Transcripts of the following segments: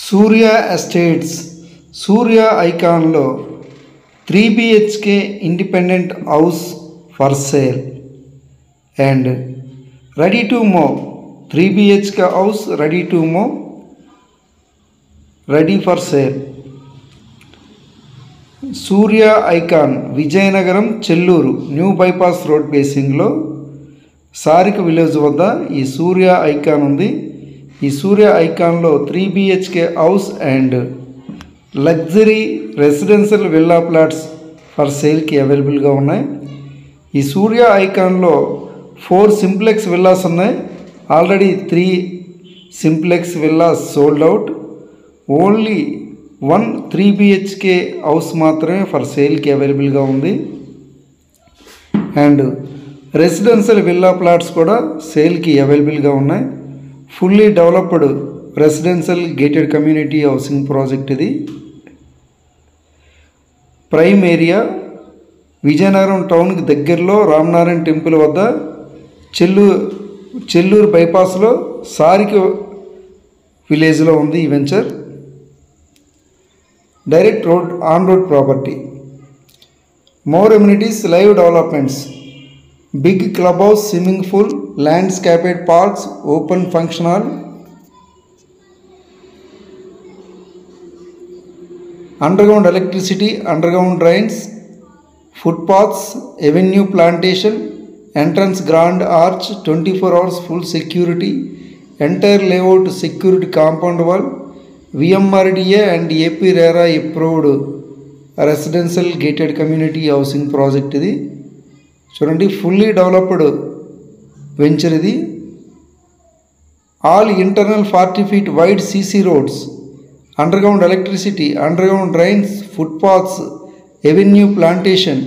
సూర్య estates Surya ఐకాన్లో 3 BHK independent house for sale and ready to move. 3 BHK house ready to move, ready for sale. Surya icon Vizianagaram Chelluru new bypass road బేసింగ్లో Sarika village వద్ద ఈ Surya icon ఉంది. ఈ సూర్య ఐకాన్లో 3 BHK house and luxury residential villa plots for సేల్కి అవైలబుల్గా ఉన్నాయి. ఈ సూర్య ఐకాన్లో 4 సింప్లెక్స్ విల్లాస్ ఉన్నాయి. Already 3 simplex villas sold out. Only 1 3 BHK house మాత్రమే ఫర్ సేల్కి అవైలబుల్గా ఉంది. అండ్ రెసిడెన్షియల్ విల్లా ప్లాట్స్ కూడా సేల్కి అవైలబుల్గా ఉన్నాయి. Fully developed residential gated community housing project ఇది. ప్రైమ్ ఏరియా విజయనగరం టౌన్కి దగ్గరలో రామనారాయణ టెంపుల్ వద్ద చెల్లూరు బైపాస్లో సారిక విలేజ్లో ఉంది ఈ venture. Direct road on road property. More amenities, live developments, big club house, swimming pool, landscaped parks, open function hall, underground electricity, underground drains, footpaths, avenue plantation, entrance grand arch, 24 hours full security, entire layout security compound wall, VMRDA and AP RERA approved residential gated community housing project ఇది. చూడండి, fully developed venture ఇది. All internal 40 feet wide CC roads, underground electricity, underground drains, footpaths, avenue plantation,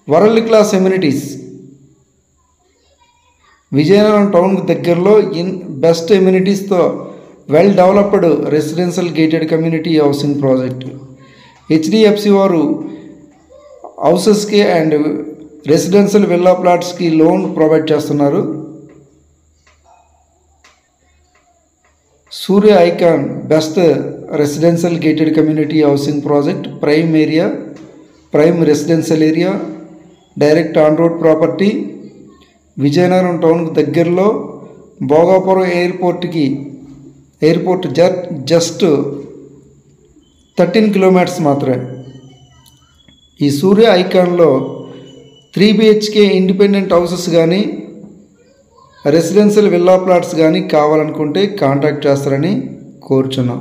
world class amenities. Vizianagaram టౌన్కి దగ్గరలో best ఎమ్యూనిటీస్తో well developed residential gated community housing project. HDFC వారు హౌసెస్కి and residential villa ప్లాట్స్కి loan provide చేస్తున్నారు. Surya icon best residential gated community housing project. Prime area, prime residential area, direct on road property. Vizianagaram టౌన్కి దగ్గరలో Bhogapuram airport just 13 kilometers మాత్రమే. ఈ సూర్య ఐకాన్లో 3 BHK independent houses కానీ రెసిడెన్షియల్ విల్లా ప్లాట్స్ కానీ కావాలనుకుంటే కాంటాక్ట్ చేస్తారని కోరుచున్నాం.